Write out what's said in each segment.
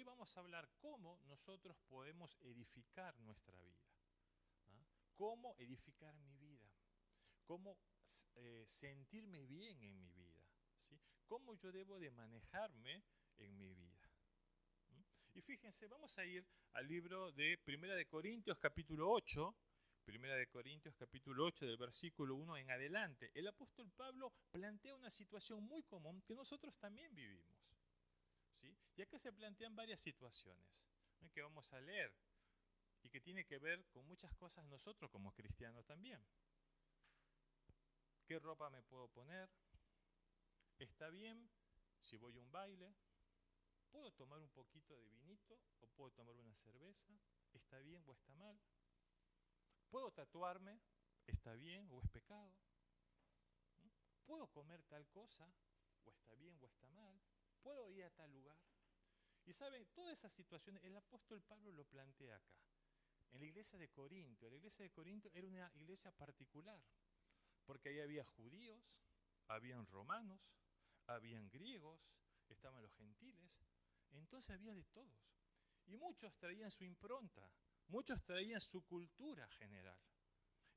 vamos a hablar cómo nosotros podemos edificar nuestra vida. ¿Ah? Cómo edificar mi vida. Cómo sentirme bien en mi vida. ¿Sí? Cómo yo debo de manejarme en mi vida. Y fíjense, vamos a ir al libro de Primera de Corintios capítulo 8, Primera de Corintios capítulo 8 del versículo 1 en adelante. El apóstol Pablo plantea una situación muy común que nosotros también vivimos. ¿Sí? Y acá se plantean varias situaciones, ¿no?, que vamos a leer y que tiene que ver con muchas cosas nosotros como cristianos también. ¿Qué ropa me puedo poner? ¿Está bien si voy a un baile? ¿Puedo tomar un poquito de vinito o puedo tomar una cerveza? ¿Está bien o está mal? ¿Puedo tatuarme? ¿Está bien o es pecado? ¿Puedo comer tal cosa? ¿O está bien o está mal? ¿Puedo ir a tal lugar? Y saben, todas esas situaciones el apóstol Pablo lo plantea acá. En la iglesia de Corinto. La iglesia de Corinto era una iglesia particular, porque ahí había judíos, habían romanos, habían griegos, estaban los gentiles, entonces había de todos. Y muchos traían su impronta, muchos traían su cultura general.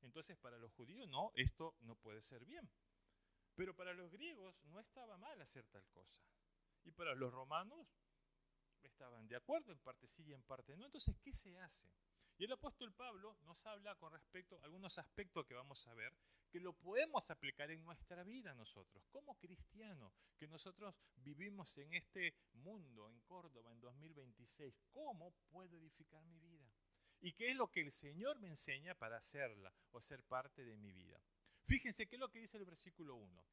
Entonces para los judíos no, esto no puede ser bien. Pero para los griegos no estaba mal hacer tal cosa. Y para los romanos estaban de acuerdo, en parte sí y en parte no. Entonces, ¿qué se hace? Y el apóstol Pablo nos habla con respecto a algunos aspectos que vamos a ver, que lo podemos aplicar en nuestra vida nosotros, como cristianos, que nosotros vivimos en este mundo, en Córdoba, en 2026. ¿Cómo puedo edificar mi vida? ¿Y qué es lo que el Señor me enseña para hacerla o ser parte de mi vida? Fíjense qué es lo que dice el versículo 1.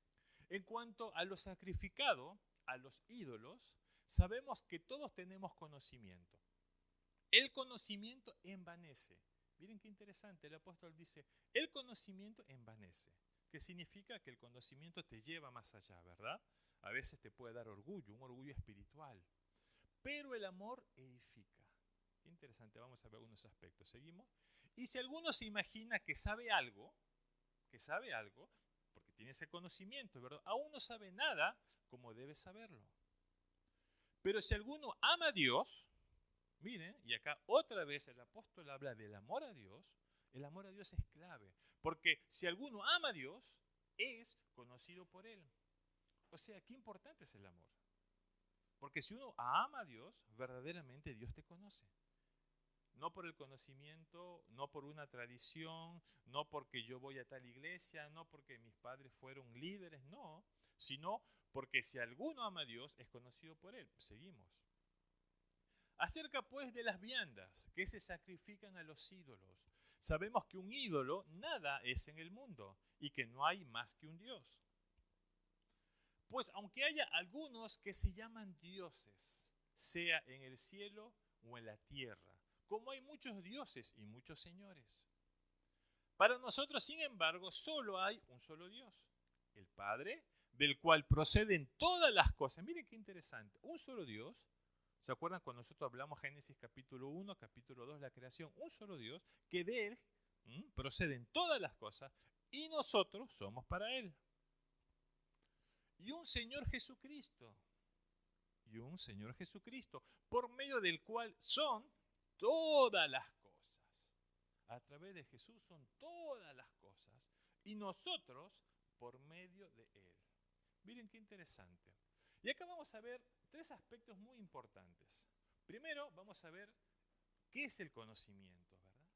En cuanto a lo sacrificado, a los ídolos, sabemos que todos tenemos conocimiento. El conocimiento envanece. Miren qué interesante, el apóstol dice, el conocimiento envanece. ¿Qué significa? Que el conocimiento te lleva más allá, ¿verdad? A veces te puede dar orgullo, un orgullo espiritual. Pero el amor edifica. Qué interesante, vamos a ver algunos aspectos. ¿Seguimos? Y si alguno se imagina que sabe algo, porque tiene ese conocimiento, ¿verdad? Aún no sabe nada como debe saberlo. Pero si alguno ama a Dios, miren, y acá otra vez el apóstol habla del amor a Dios, el amor a Dios es clave, porque si alguno ama a Dios, es conocido por Él. O sea, qué importante es el amor. Porque si uno ama a Dios, verdaderamente Dios te conoce. No por el conocimiento, no por una tradición, no porque yo voy a tal iglesia, no porque mis padres fueron líderes, no, sino porque si alguno ama a Dios, es conocido por Él. Seguimos. Acerca pues de las viandas que se sacrifican a los ídolos. Sabemos que un ídolo nada es en el mundo y que no hay más que un Dios. Pues aunque haya algunos que se llaman dioses, sea en el cielo o en la tierra, como hay muchos dioses y muchos señores. Para nosotros, sin embargo, solo hay un solo Dios, el Padre, del cual proceden todas las cosas. Miren qué interesante, un solo Dios. ¿Se acuerdan cuando nosotros hablamos Génesis capítulo 1, capítulo 2, la creación? Un solo Dios, que de Él proceden todas las cosas y nosotros somos para Él. Y un Señor Jesucristo, por medio del cual son todas las cosas. A través de Jesús son todas las cosas y nosotros por medio de Él. Miren qué interesante. Y acá vamos a ver tres aspectos muy importantes. Primero vamos a ver qué es el conocimiento, ¿verdad?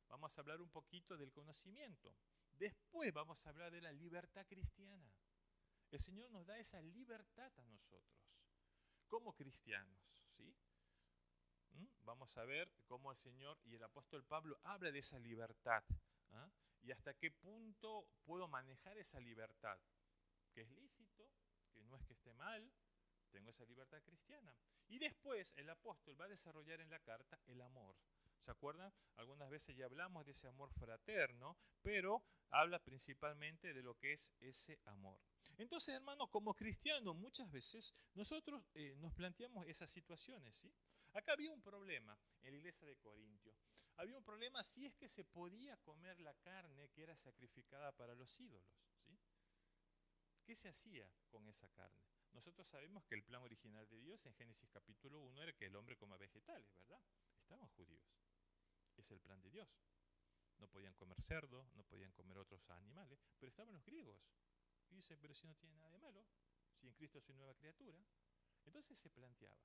Vamos a hablar un poquito del conocimiento. Después vamos a hablar de la libertad cristiana. El Señor nos da esa libertad a nosotros, como cristianos, ¿sí? Vamos a ver cómo el Señor y el apóstol Pablo habla de esa libertad. ¿Ah? Y hasta qué punto puedo manejar esa libertad. Que es lícito, que no es que esté mal, tengo esa libertad cristiana. Y después el apóstol va a desarrollar en la carta el amor. ¿Se acuerdan? Algunas veces ya hablamos de ese amor fraterno, pero habla principalmente de lo que es ese amor. Entonces, hermano, como cristianos muchas veces nosotros nos planteamos esas situaciones, ¿sí? Acá había un problema en la iglesia de Corintio. Había un problema si es que se podía comer la carne que era sacrificada para los ídolos, ¿sí? ¿Qué se hacía con esa carne? nosotros sabemos que el plan original de Dios en Génesis capítulo 1 era que el hombre coma vegetales, ¿verdad? Estaban judíos. Es el plan de Dios. No podían comer cerdo, no podían comer otros animales, pero estaban los griegos. Y dicen, pero si no tiene nada de malo, si en Cristo soy nueva criatura. Entonces se planteaba.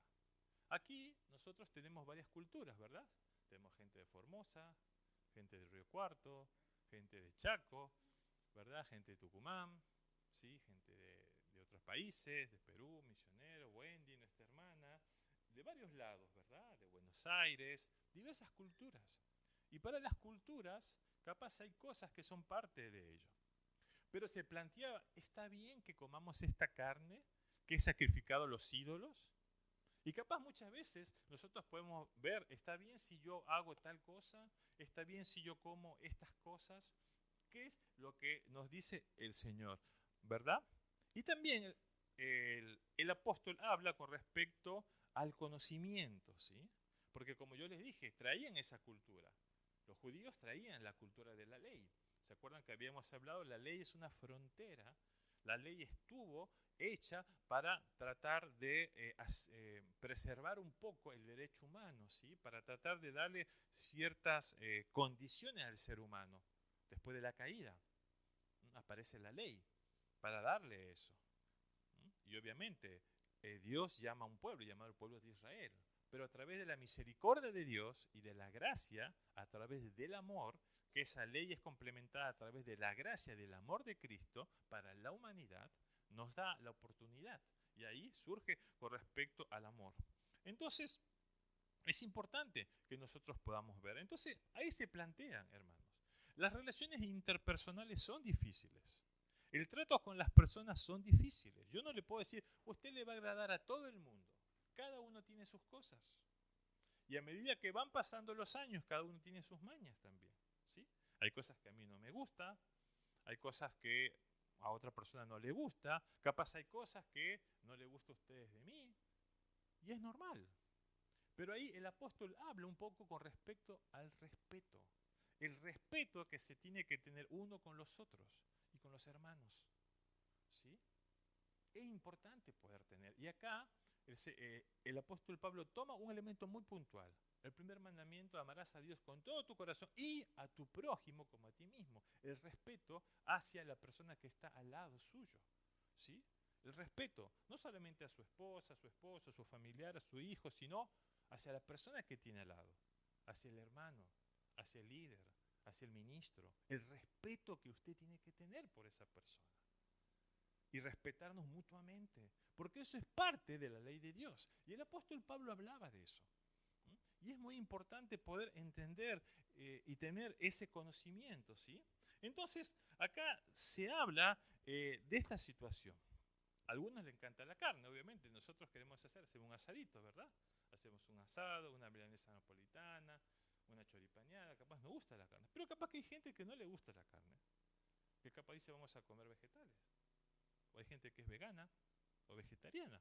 Aquí nosotros tenemos varias culturas, ¿verdad? Tenemos gente de Formosa, gente de Río Cuarto, gente de Chaco, ¿verdad? Gente de Tucumán, ¿sí? Gente de otros países, de Perú, Misionero, Wendy, nuestra hermana, de varios lados, ¿verdad? De Buenos Aires, diversas culturas. Y para las culturas, capaz hay cosas que son parte de ello. Pero se planteaba, ¿está bien que comamos esta carne que es sacrificado a los ídolos? Y capaz muchas veces nosotros podemos ver, ¿está bien si yo hago tal cosa? ¿Está bien si yo como estas cosas? ¿Qué es lo que nos dice el Señor? ¿Verdad? Y también el apóstol habla con respecto al conocimiento, ¿sí? Porque como yo les dije, traían esa cultura. Los judíos traían la cultura de la ley. ¿Se acuerdan que habíamos hablado? La ley es una frontera. La ley estuvo hecha para tratar de preservar un poco el derecho humano, ¿sí? Para tratar de darle ciertas condiciones al ser humano. Después de la caída, aparece la ley para darle eso. Y obviamente Dios llama a un pueblo, llamado el pueblo de Israel. Pero a través de la misericordia de Dios y de la gracia, a través del amor, que esa ley es complementada a través de la gracia del amor de Cristo para la humanidad, nos da la oportunidad. Y ahí surge con respecto al amor. Entonces, es importante que nosotros podamos ver. Entonces, ahí se plantean, hermanos. Las relaciones interpersonales son difíciles. El trato con las personas son difíciles. Yo no le puedo decir, usted le va a agradar a todo el mundo. Cada uno tiene sus cosas. Y a medida que van pasando los años, cada uno tiene sus mañas también. ¿Sí? Hay cosas que a mí no me gusta, hay cosas que a otra persona no le gusta, capaz hay cosas que no le gusta a ustedes de mí, y es normal. Pero ahí el apóstol habla un poco con respecto al respeto. El respeto que se tiene que tener uno con los otros y con los hermanos. ¿Sí? Es importante poder tener. Y acá el apóstol Pablo toma un elemento muy puntual. El primer mandamiento, amarás a Dios con todo tu corazón y a tu prójimo como a ti mismo. El respeto hacia la persona que está al lado suyo. ¿Sí? El respeto, no solamente a su esposa, a su esposo, a su familiar, a su hijo, sino hacia la persona que tiene al lado, hacia el hermano, hacia el líder, hacia el ministro. El respeto que usted tiene que tener por esa persona. Y respetarnos mutuamente, porque eso es parte de la ley de Dios. Y el apóstol Pablo hablaba de eso. Y es muy importante poder entender y tener ese conocimiento, ¿sí? Entonces, acá se habla de esta situación. A algunos les encanta la carne, obviamente. Nosotros queremos hacer un asadito, ¿verdad? Hacemos un asado, una milanesa napolitana, una choripaneada. Capaz nos gusta la carne. Pero capaz que hay gente que no le gusta la carne. Que capaz dice vamos a comer vegetales. O hay gente que es vegana o vegetariana.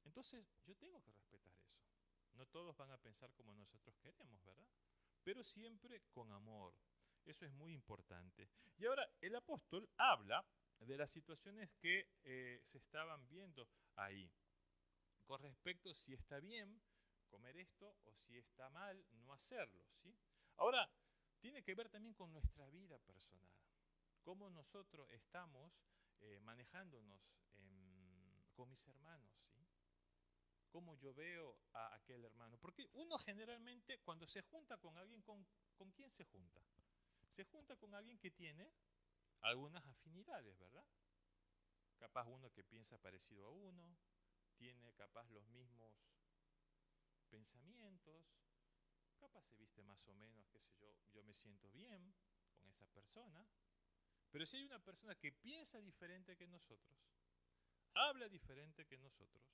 Entonces yo tengo que respetar eso. No todos van a pensar como nosotros queremos, ¿verdad? Pero siempre con amor. Eso es muy importante. Y ahora el apóstol habla de las situaciones que se estaban viendo ahí. Con respecto a si está bien comer esto o si está mal no hacerlo, ¿sí? Ahora, tiene que ver también con nuestra vida personal. Cómo nosotros estamos manejándonos con mis hermanos, ¿sí? Cómo yo veo a aquel hermano. Porque uno generalmente cuando se junta con alguien, ¿con quién se junta? Se junta con alguien que tiene algunas afinidades, ¿verdad? Capaz uno que piensa parecido a uno, tiene capaz los mismos pensamientos, capaz se viste más o menos, qué sé yo me siento bien con esa persona. Pero si hay una persona que piensa diferente que nosotros, habla diferente que nosotros,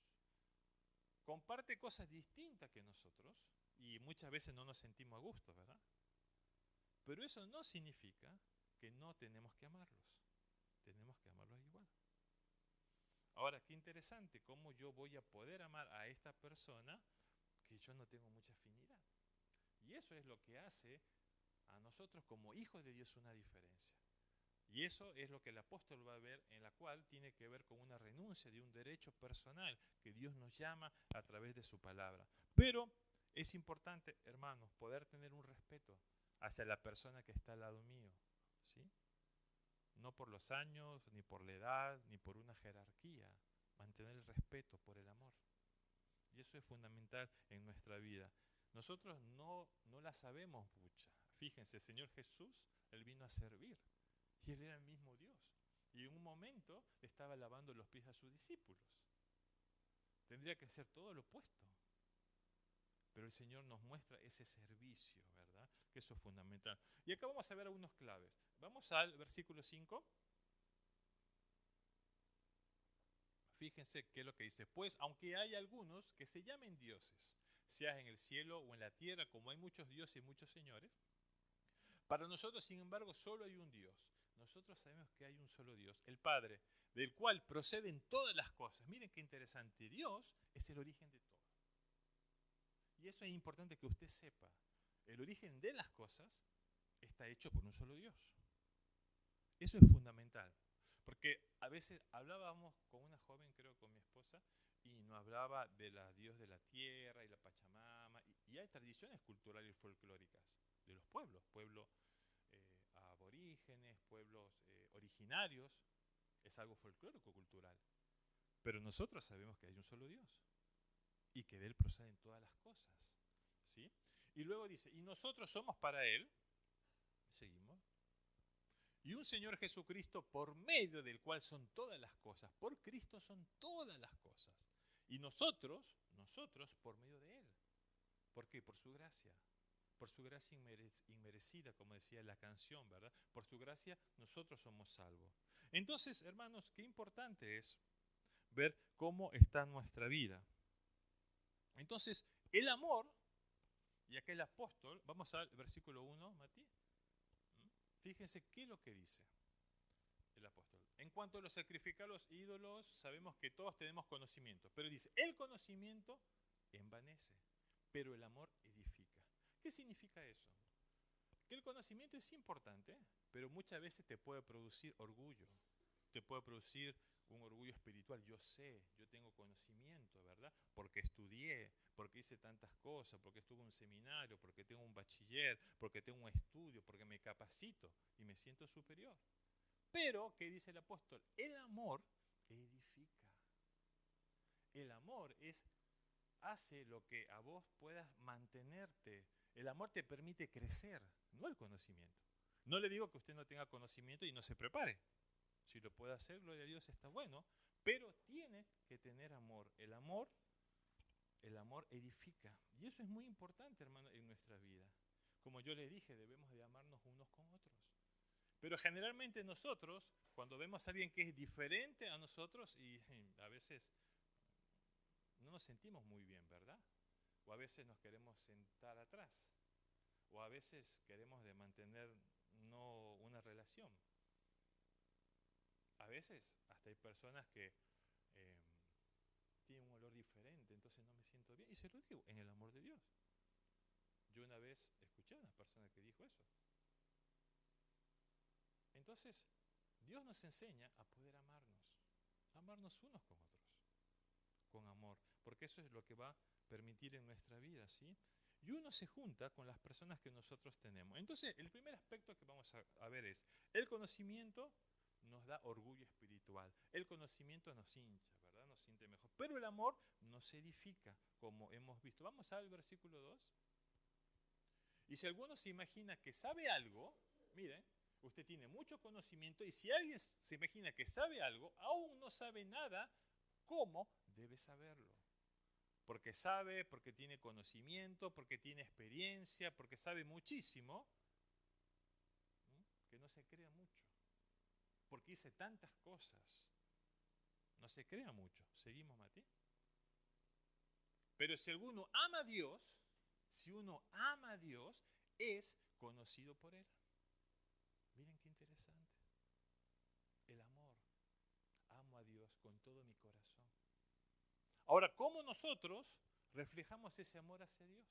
comparte cosas distintas que nosotros, y muchas veces no nos sentimos a gusto, ¿verdad? Pero eso no significa que no tenemos que amarlos. Tenemos que amarlos igual. Ahora, qué interesante, cómo yo voy a poder amar a esta persona que yo no tengo mucha afinidad. Y eso es lo que hace a nosotros como hijos de Dios una diferencia. Y eso es lo que el apóstol va a ver, en la cual tiene que ver con una renuncia de un derecho personal que Dios nos llama a través de su palabra. Pero es importante, hermanos, poder tener un respeto hacia la persona que está al lado mío, ¿sí? No por los años, ni por la edad, ni por una jerarquía. Mantener el respeto por el amor. Y eso es fundamental en nuestra vida. Nosotros no la sabemos mucha. Fíjense, el Señor Jesús, Él vino a servir. Y Él era el mismo Dios. Y en un momento estaba lavando los pies a sus discípulos. Tendría que ser todo lo opuesto. Pero el Señor nos muestra ese servicio, ¿verdad? Que eso es fundamental. Y acá vamos a ver algunos claves. Vamos al versículo 5. Fíjense qué es lo que dice. Pues aunque hay algunos que se llamen dioses, sea en el cielo o en la tierra, como hay muchos dioses y muchos señores, para nosotros, sin embargo, solo hay un Dios. Nosotros sabemos que hay un solo Dios, el Padre, del cual proceden todas las cosas. Miren qué interesante. Dios es el origen de todo. Y eso es importante que usted sepa. El origen de las cosas está hecho por un solo Dios. Eso es fundamental. Porque a veces hablábamos con una joven, creo con mi esposa, y nos hablaba de la Dios de la tierra y la Pachamama. Y hay tradiciones culturales y folclóricas de los pueblos, pueblos aborígenes, pueblos originarios. Es algo folclórico cultural. Pero nosotros sabemos que hay un solo Dios y que de Él proceden todas las cosas. ¿Sí? Y luego dice, y nosotros somos para Él, seguimos, y un Señor Jesucristo por medio del cual son todas las cosas. Por Cristo son todas las cosas. Y nosotros por medio de Él. ¿Por qué? Por su gracia. Por su gracia inmerecida, como decía la canción, ¿verdad? Por su gracia nosotros somos salvos. Entonces, hermanos, qué importante es ver cómo está nuestra vida. Entonces, el amor, y acá el apóstol, vamos al versículo 1, Mati. Fíjense qué es lo que dice el apóstol. En cuanto a los sacrificar los ídolos, sabemos que todos tenemos conocimiento, pero dice, el conocimiento envanece, pero el amor edifica. ¿Qué significa eso? Que el conocimiento es importante, pero muchas veces te puede producir orgullo, te puede producir un orgullo espiritual. Yo sé, yo tengo conocimiento, ¿verdad? Porque estudié, porque hice tantas cosas, porque estuve en un seminario, porque tengo un bachiller, porque tengo un estudio, porque me capacito y me siento superior. Pero, ¿qué dice el apóstol? El amor edifica. El amor hace lo que a vos puedas mantenerte. El amor te permite crecer, no el conocimiento. No le digo que usted no tenga conocimiento y no se prepare. Si lo puede hacer, gloria a Dios, está bueno. Pero tiene que tener amor. El amor edifica. Y eso es muy importante, hermano, en nuestra vida. Como yo les dije, debemos de amarnos unos con otros. Pero generalmente nosotros, cuando vemos a alguien que es diferente a nosotros, y a veces no nos sentimos muy bien, ¿verdad? O a veces nos queremos sentar atrás. O a veces queremos de mantener no una relación. A veces hasta hay personas que tienen un olor diferente, entonces no me siento bien. Y se lo digo, en el amor de Dios. Yo una vez escuché a una persona que dijo eso. Entonces, Dios nos enseña a poder amarnos unos con otros, con amor, porque eso es lo que va a permitir en nuestra vida, ¿sí? Y uno se junta con las personas que nosotros tenemos. Entonces, el primer aspecto que vamos a ver es, el conocimiento nos da orgullo espiritual, el conocimiento nos hincha, ¿verdad? Nos siente mejor, pero el amor nos edifica, como hemos visto. Vamos al versículo 2. Y si alguno se imagina que sabe algo, miren, usted tiene mucho conocimiento y si alguien se imagina que sabe algo, aún no sabe nada, ¿cómo debe saberlo? Porque sabe, porque tiene conocimiento, porque tiene experiencia, porque sabe muchísimo, que no se crea mucho. Porque dice tantas cosas, no se crea mucho. ¿Seguimos, Mati? Pero si alguno ama a Dios, si uno ama a Dios, es conocido por Él. Miren qué interesante. El amor. Amo a Dios con todo mi corazón. Ahora, ¿cómo nosotros reflejamos ese amor hacia Dios?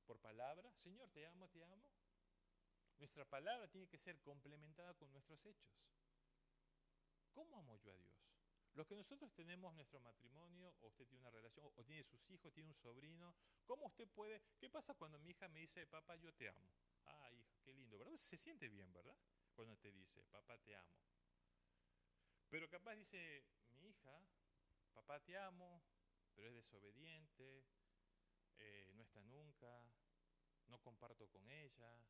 ¿Por palabra? Señor, te amo, te amo. Nuestra palabra tiene que ser complementada con nuestros hechos. ¿Cómo amo yo a Dios? Los que nosotros tenemos nuestro matrimonio, o usted tiene una relación, o tiene sus hijos, tiene un sobrino, ¿cómo usted puede? ¿Qué pasa cuando mi hija me dice, papá, yo te amo? Ah, hija, qué lindo, ¿verdad? Se siente bien, ¿verdad? Cuando te dice, papá, te amo. Pero capaz dice, mi hija, papá, te amo, pero es desobediente, no está nunca, no comparto con ella,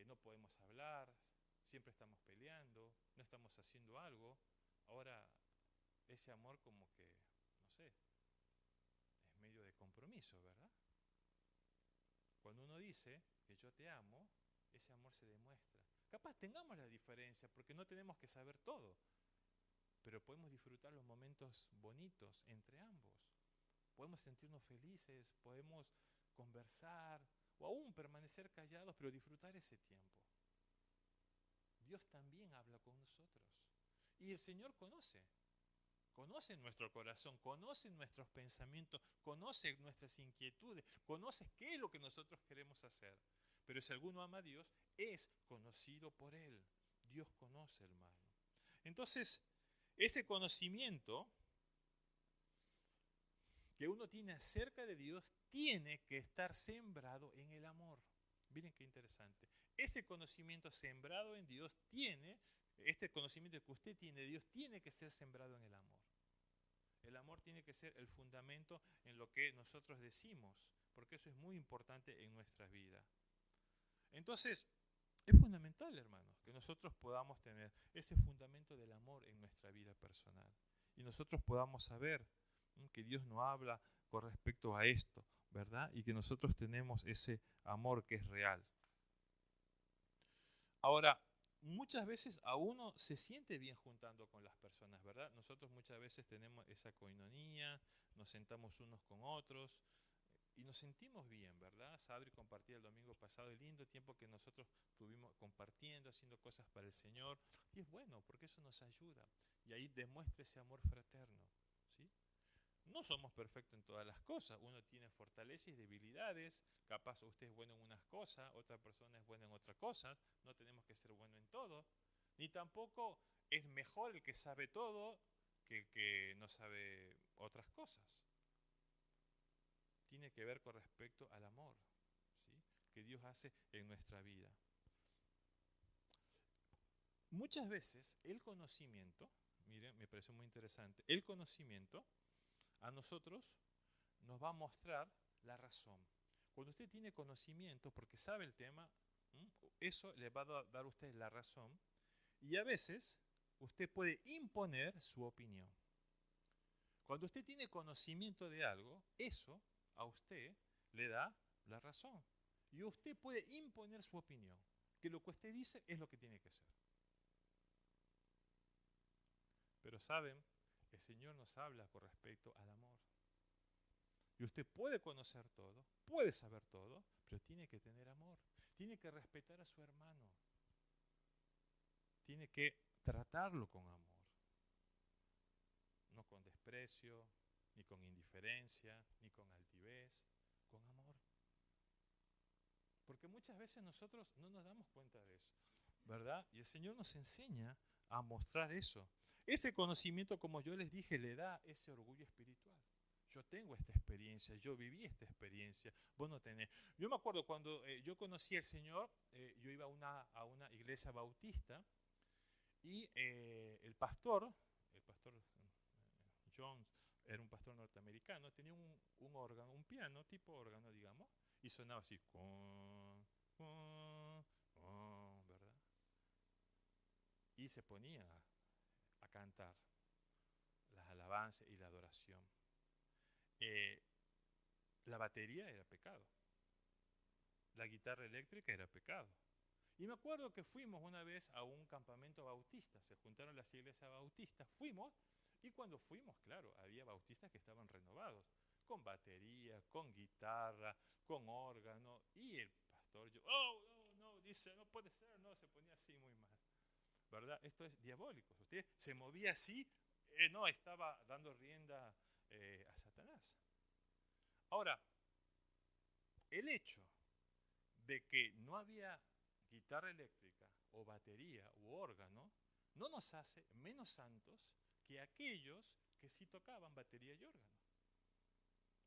no podemos hablar, siempre estamos peleando, no estamos haciendo algo. Ahora, ese amor como que, no sé, es medio de compromiso, ¿verdad? Cuando uno dice que yo te amo, ese amor se demuestra. Capaz tengamos la diferencia porque no tenemos que saber todo, pero podemos disfrutar los momentos bonitos entre ambos. Podemos sentirnos felices, podemos conversar o aún permanecer callados, pero disfrutar ese tiempo. Dios también habla con nosotros. Y el Señor conoce nuestro corazón, conoce nuestros pensamientos, conoce nuestras inquietudes, conoce qué es lo que nosotros queremos hacer. Pero si alguno ama a Dios, es conocido por Él. Dios conoce, hermano. Entonces, ese conocimiento que uno tiene acerca de Dios tiene que estar sembrado en el amor. Miren qué interesante. Ese conocimiento sembrado en Dios este conocimiento que usted tiene de Dios tiene que ser sembrado en el amor. El amor tiene que ser el fundamento en lo que nosotros decimos, porque eso es muy importante en nuestra vida. Entonces, es fundamental, hermanos, que nosotros podamos tener ese fundamento del amor en nuestra vida personal. Y nosotros podamos saber que Dios nos habla con respecto a esto, ¿verdad? Y que nosotros tenemos ese amor que es real. Ahora, muchas veces a uno se siente bien juntando con las personas, ¿verdad? Nosotros muchas veces tenemos esa coinonía, nos sentamos unos con otros y nos sentimos bien, ¿verdad? Sabri compartía el domingo pasado el lindo tiempo que nosotros tuvimos compartiendo, haciendo cosas para el Señor. Y es bueno, porque eso nos ayuda. Y ahí demuestra ese amor fraterno, ¿sí? No somos perfectos en todas las cosas. Uno tiene fortalezas y debilidades. Capaz usted es bueno en unas cosas, otra persona es buena en otras cosas. No tenemos que ser bueno en todo. Ni tampoco es mejor el que sabe todo que el que no sabe otras cosas. Tiene que ver con respecto al amor, ¿sí?, que Dios hace en nuestra vida. Muchas veces el conocimiento, miren, me parece muy interesante, el conocimiento a nosotros nos va a mostrar la razón. Cuando usted tiene conocimiento, porque sabe el tema, eso le va a dar a usted la razón, y a veces usted puede imponer su opinión. Cuando usted tiene conocimiento de algo, eso a usted le da la razón. Y usted puede imponer su opinión, que lo que usted dice es lo que tiene que ser. Pero saben, el Señor nos habla con respecto al amor. Y usted puede conocer todo, puede saber todo, pero tiene que tener amor. Tiene que respetar a su hermano. Tiene que tratarlo con amor. No con desprecio, ni con indiferencia, ni con altivez, con amor. Porque muchas veces nosotros no nos damos cuenta de eso, ¿verdad? Y el Señor nos enseña a mostrar eso. Ese conocimiento, como yo les dije, le da ese orgullo espiritual. Yo tengo esta experiencia, yo viví esta experiencia, vos no tenés. Yo me acuerdo cuando yo conocí al Señor, yo iba a una iglesia bautista y el pastor Jones, era un pastor norteamericano, tenía un órgano, un piano, tipo órgano, digamos, y sonaba así, ¿verdad? Y se ponía a cantar las alabanzas y la adoración. La batería era pecado, la guitarra eléctrica era pecado. Y me acuerdo que fuimos una vez a un campamento bautista, se juntaron las iglesias bautistas, fuimos, y cuando fuimos, claro, había bautistas que estaban renovados, con batería, con guitarra, con órgano, y el pastor, no, dice, no puede ser, no, se ponía así muy mal, ¿verdad? Esto es diabólico, usted se movía así, no, estaba dando rienda a Satanás. Ahora, el hecho de que no había guitarra eléctrica o batería u órgano no nos hace menos santos que aquellos que sí tocaban batería y órgano.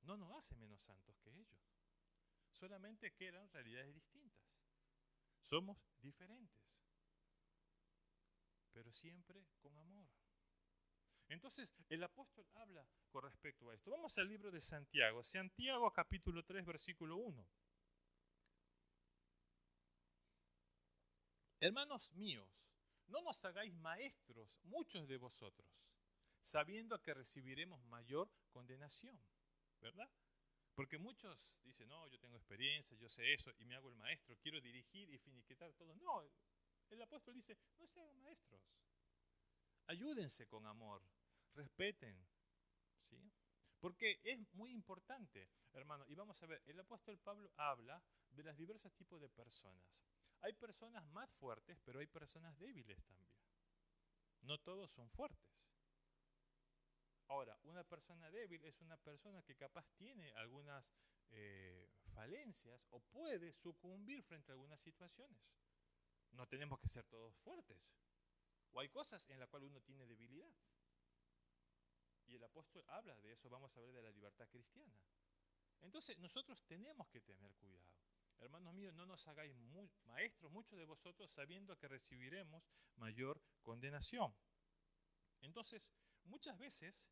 No nos hace menos santos que ellos. Solamente que eran realidades distintas. Somos diferentes, pero siempre con amor. Entonces, el apóstol habla con respecto a esto. Vamos al libro de Santiago. Santiago capítulo 3, versículo 1. Hermanos míos, no nos hagáis maestros muchos de vosotros, sabiendo que recibiremos mayor condenación, ¿verdad? Porque muchos dicen, no, yo tengo experiencia, yo sé eso, y me hago el maestro, quiero dirigir y finiquitar todo. No, el apóstol dice, no se hagan maestros. Ayúdense con amor, respeten, ¿sí? Porque es muy importante, hermano, y vamos a ver, el apóstol Pablo habla de los diversos tipos de personas. Hay personas más fuertes, pero hay personas débiles también. No todos son fuertes. Ahora, una persona débil es una persona que capaz tiene algunas falencias o puede sucumbir frente a algunas situaciones. No tenemos que ser todos fuertes. O hay cosas en las cuales uno tiene debilidad. Y el apóstol habla de eso, vamos a hablar de la libertad cristiana. Entonces nosotros tenemos que tener cuidado. Hermanos míos, no nos hagáis maestros, muchos de vosotros, sabiendo que recibiremos mayor condenación. Entonces, muchas veces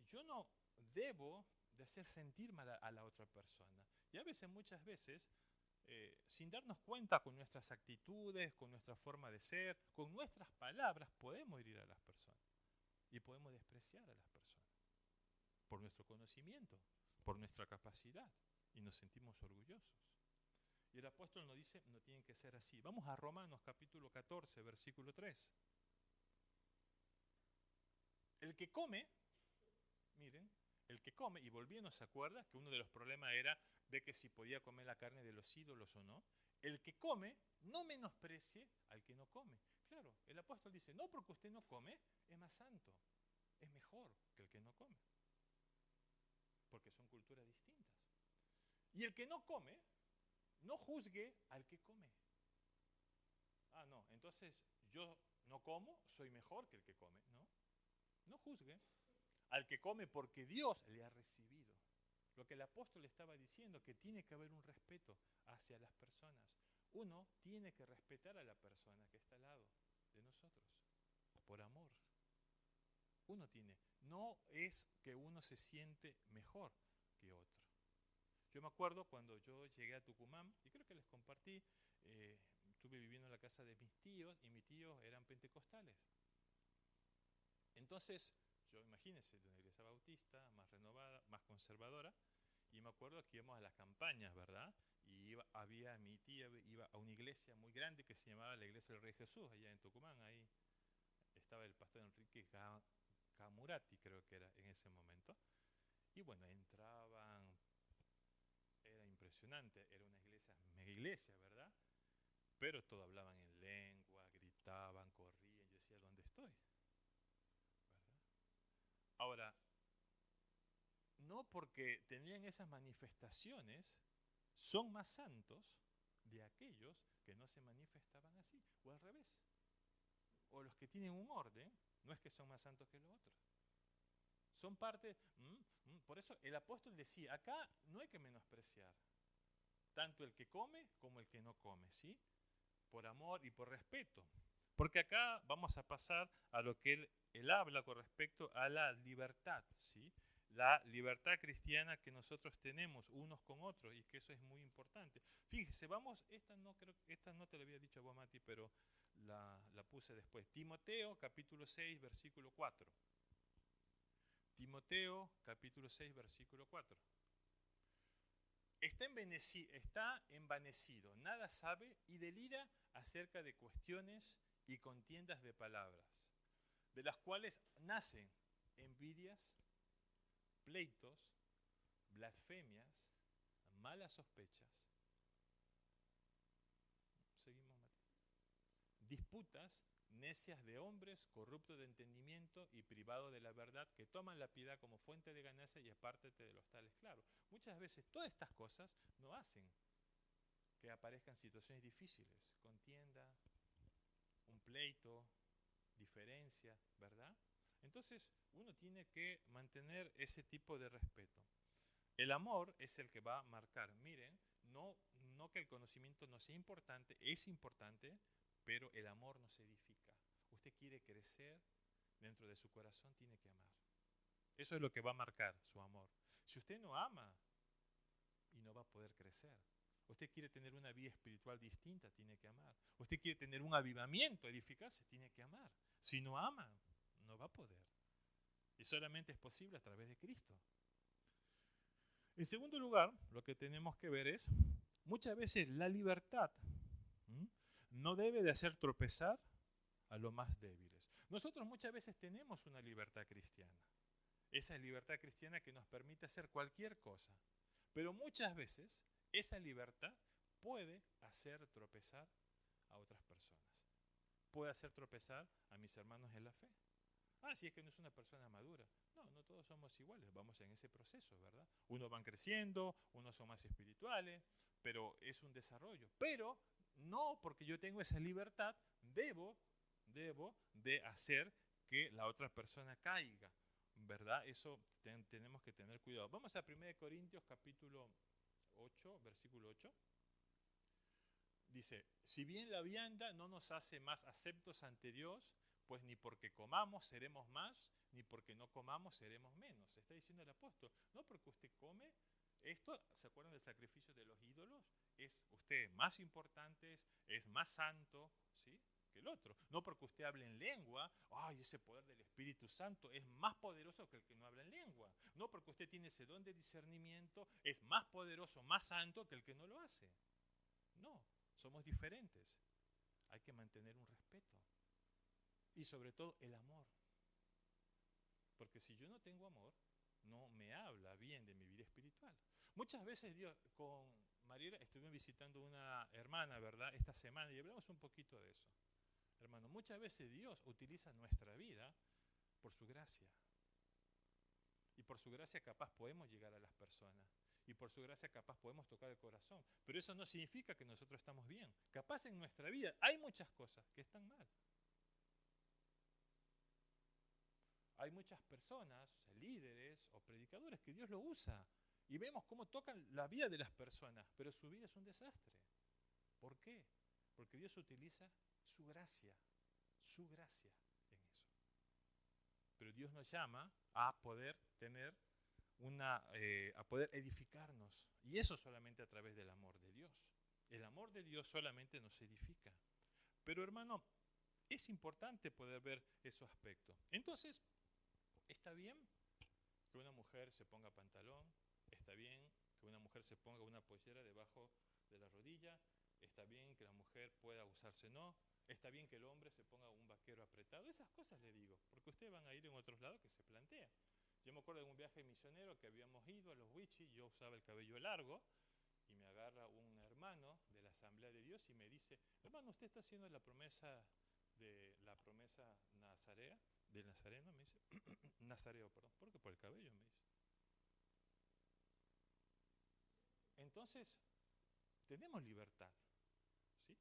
yo no debo de hacer sentir mal a la otra persona. Y a veces, muchas veces, sin darnos cuenta con nuestras actitudes, con nuestra forma de ser, con nuestras palabras, podemos herir a las personas y podemos despreciar a las personas por nuestro conocimiento, por nuestra capacidad, y nos sentimos orgullosos. Y el apóstol nos dice, no tiene que ser así. Vamos a Romanos capítulo 14, versículo 3. El que come, miren, el que come, y volviendo se acuerda que uno de los problemas era de que si podía comer la carne de los ídolos o no. El que come, no menosprecie al que no come. Claro, el apóstol dice, no porque usted no come, es más santo, es mejor que el que no come. Porque son culturas distintas. Y el que no come, no juzgue al que come. Ah, no, entonces yo no como, soy mejor que el que come. No, no juzgue al que come porque Dios le ha recibido. Lo que el apóstol estaba diciendo, que tiene que haber un respeto hacia las personas. Uno tiene que respetar a la persona que está al lado de nosotros, por amor. Uno tiene, no es que uno se siente mejor que otro. Yo me acuerdo cuando yo llegué a Tucumán, y creo que les compartí, estuve viviendo en la casa de mis tíos, y mis tíos eran pentecostales. Entonces, yo imagínense, de una iglesia bautista, más renovada, más conservadora, y me acuerdo que íbamos a las campañas, ¿verdad? Y mi tía iba a una iglesia muy grande que se llamaba la Iglesia del Rey Jesús, allá en Tucumán, ahí estaba el pastor Enrique Camurati, creo que era en ese momento. Y bueno, entraban, era impresionante, era una iglesia, mega iglesia, ¿verdad? Pero todos hablaban en lengua, gritaban, corrían, yo decía, ¿dónde estoy? ¿Verdad? Ahora, no porque tenían esas manifestaciones, son más santos de aquellos que no se manifestaban así, o al revés. O los que tienen un orden, no es que son más santos que los otros. Son parte, por eso el apóstol decía, acá no hay que menospreciar, tanto el que come como el que no come, ¿sí? Por amor y por respeto. Porque acá vamos a pasar a lo que él habla con respecto a la libertad, ¿sí? La libertad cristiana que nosotros tenemos unos con otros, y que eso es muy importante. Fíjese, vamos, esta no te lo había dicho a vos, Mati, pero la puse después. Timoteo capítulo 6, versículo 4. Timoteo capítulo 6, versículo 4. Está envanecido, nada sabe y delira acerca de cuestiones y contiendas de palabras, de las cuales nacen envidias, pleitos, blasfemias, malas sospechas. Seguimos, Mati. Disputas necias de hombres, corruptos de entendimiento y privados de la verdad, que toman la piedad como fuente de ganancia y apártate de los tales. Claro, muchas veces todas estas cosas no hacen que aparezcan situaciones difíciles, contienda, un pleito, diferencia, ¿verdad? Entonces uno tiene que mantener ese tipo de respeto. El amor es el que va a marcar. Miren, no que el conocimiento no sea importante, es importante, pero el amor nos edifica. Usted quiere crecer, dentro de su corazón tiene que amar. Eso es lo que va a marcar su amor. Si usted no ama, y no va a poder crecer. Usted quiere tener una vida espiritual distinta, tiene que amar. Usted quiere tener un avivamiento, edificarse, tiene que amar. Si no ama, no va a poder. Y solamente es posible a través de Cristo. En segundo lugar, lo que tenemos que ver es, muchas veces la libertad no debe de hacer tropezar a los más débiles. Nosotros muchas veces tenemos una libertad cristiana. Esa libertad cristiana que nos permite hacer cualquier cosa. Pero muchas veces esa libertad puede hacer tropezar a otras personas. Puede hacer tropezar a mis hermanos en la fe. Si es que no es una persona madura. No, no todos somos iguales, vamos en ese proceso, ¿verdad? Unos van creciendo, unos son más espirituales, pero es un desarrollo. Pero no porque yo tengo esa libertad, debo de hacer que la otra persona caiga, ¿verdad? Eso tenemos que tener cuidado. Vamos a 1 Corintios capítulo 8, versículo 8. Dice, si bien la vianda no nos hace más aceptos ante Dios, pues ni porque comamos seremos más, ni porque no comamos seremos menos. Está diciendo el apóstol, no porque usted come, esto, ¿se acuerdan del sacrificio de los ídolos? Es usted más importante, es más santo, ¿sí?, que el otro. No porque usted hable en lengua, ese poder del Espíritu Santo es más poderoso que el que no habla en lengua. No porque usted tiene ese don de discernimiento, es más poderoso, más santo que el que no lo hace. No, somos diferentes. Hay que mantener un respeto. Y sobre todo el amor. Porque si yo no tengo amor, no me habla bien de mi vida espiritual. Muchas veces Dios, con Mariela estuvimos visitando una hermana, ¿verdad?, esta semana y hablamos un poquito de eso. Hermano, muchas veces Dios utiliza nuestra vida por su gracia. Y por su gracia capaz podemos llegar a las personas. Y por su gracia capaz podemos tocar el corazón. Pero eso no significa que nosotros estamos bien. Capaz en nuestra vida hay muchas cosas que están mal. Hay muchas personas, líderes o predicadores que Dios lo usa. Y vemos cómo tocan la vida de las personas, pero su vida es un desastre. ¿Por qué? Porque Dios utiliza su gracia en eso. Pero Dios nos llama a poder tener a poder edificarnos. Y eso solamente a través del amor de Dios. El amor de Dios solamente nos edifica. Pero hermano, es importante poder ver esos aspectos. Entonces, ¿está bien que una mujer se ponga pantalón? ¿Está bien que una mujer se ponga una pollera debajo de la rodilla? ¿Está bien que la mujer pueda usarse no? ¿Está bien que el hombre se ponga un vaquero apretado? Esas cosas le digo, porque ustedes van a ir en otros lados que se plantea. Yo me acuerdo de un viaje misionero que habíamos ido a los Huichis, yo usaba el cabello largo, y me agarra un hermano de la Asamblea de Dios y me dice, hermano, usted está haciendo la promesa nazarea, del nazareno, me dice, nazareo, perdón, ¿por qué? Por el cabello, me dice. Entonces, tenemos libertad, ¿sí?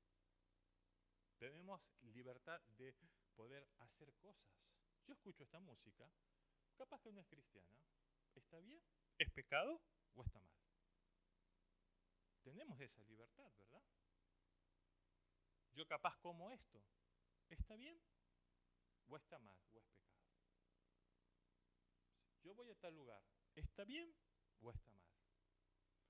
Tenemos libertad de poder hacer cosas. Yo escucho esta música, capaz que no es cristiana, ¿está bien? ¿Es pecado o está mal? Tenemos esa libertad, ¿verdad? Yo capaz como esto, ¿está bien o está mal o es pecado? Yo voy a tal lugar, ¿está bien o está mal?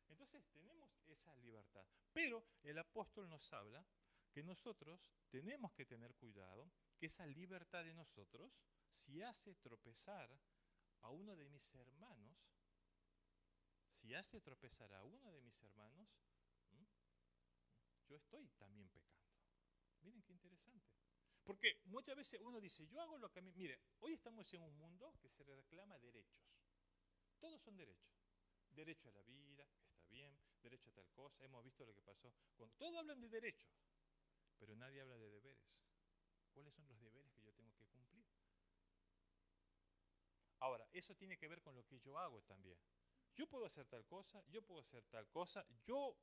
Entonces tenemos esa libertad. Pero el apóstol nos habla que nosotros tenemos que tener cuidado, que esa libertad de nosotros, si hace tropezar a uno de mis hermanos, si hace tropezar a uno de mis hermanos, yo estoy también pecando. Miren qué interesante. Porque muchas veces uno dice, yo hago lo que a mí... Mire, hoy estamos en un mundo que se reclama derechos. Todos son derechos. Derecho a la vida, está bien, derecho a tal cosa. Hemos visto lo que pasó. Todos hablan de derechos, pero nadie habla de deberes. ¿Cuáles son los deberes que yo tengo que cumplir? Ahora, eso tiene que ver con lo que yo hago también. Yo puedo hacer tal cosa, yo puedo hacer tal cosa.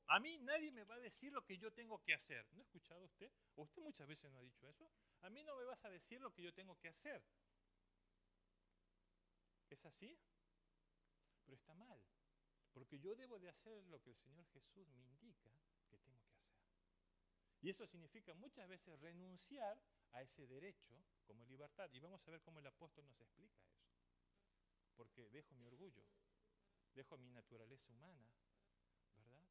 A mí nadie me va a decir lo que yo tengo que hacer. ¿No ha escuchado usted? ¿O usted muchas veces no ha dicho eso? A mí no me vas a decir lo que yo tengo que hacer. ¿Es así? Pero está mal. Porque yo debo de hacer lo que el Señor Jesús me indica que tengo que hacer. Y eso significa muchas veces renunciar a ese derecho como libertad. Y vamos a ver cómo el apóstol nos explica eso. Porque dejo mi orgullo, dejo mi naturaleza humana, ¿verdad?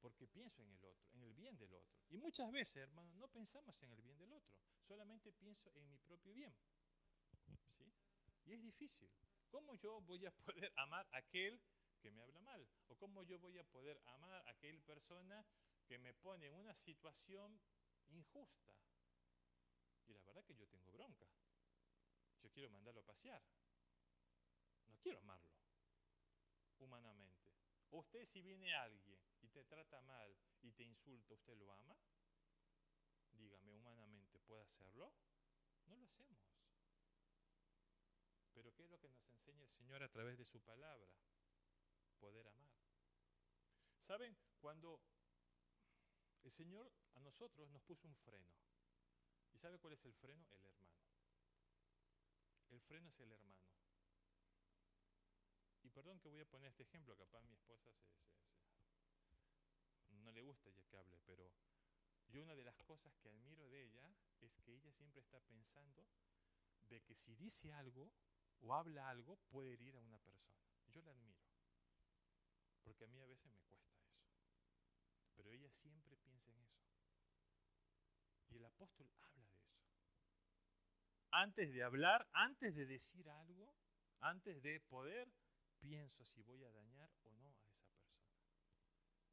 Porque pienso en el otro, en el bien del otro. Y muchas veces, hermanos, no pensamos en el bien del otro, solamente pienso en mi propio bien. ¿Sí? Y es difícil. ¿Cómo yo voy a poder amar a aquel que me habla mal? ¿O cómo yo voy a poder amar a aquella persona que me pone en una situación injusta? Y la verdad que yo tengo bronca. Yo quiero mandarlo a pasear. No quiero amarlo humanamente. ¿O usted si viene alguien y te trata mal y te insulta, usted lo ama? Dígame, humanamente, ¿puede hacerlo? No lo hacemos. Pero ¿qué es lo que nos enseña el Señor a través de su palabra? Poder amar. ¿Saben? Cuando el Señor a nosotros nos puso un freno. ¿Y sabe cuál es el freno? El hermano. El freno es el hermano. Y perdón que voy a poner este ejemplo, capaz mi esposa no le gusta ya que hable, pero yo una de las cosas que admiro de ella es que ella siempre está pensando de que si dice algo o habla algo puede herir a una persona. Yo la admiro, porque a mí a veces me cuesta eso. Pero ella siempre piensa en eso. Y el apóstol habla de eso. Antes de hablar, antes de decir algo, antes de poder, pienso si voy a dañar o no a esa persona.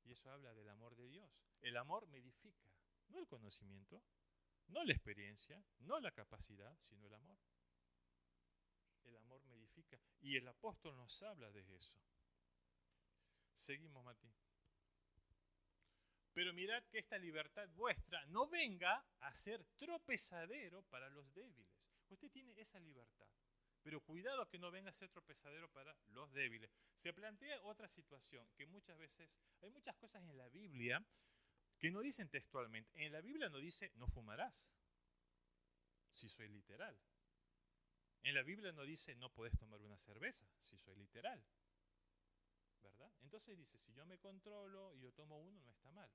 Y eso habla del amor de Dios. El amor me edifica, no el conocimiento, no la experiencia, no la capacidad, sino el amor. El amor me edifica. Y el apóstol nos habla de eso. Seguimos, Mati. Pero mirad que esta libertad vuestra no venga a ser tropezadero para los débiles. Usted tiene esa libertad, pero cuidado que no venga a ser tropezadero para los débiles. Se plantea otra situación, que muchas veces, hay muchas cosas en la Biblia que no dicen textualmente. En la Biblia no dice no fumarás, si soy literal. En la Biblia no dice no podés tomar una cerveza, si soy literal. ¿Verdad? Entonces dice, si yo me controlo y yo tomo uno, no está mal.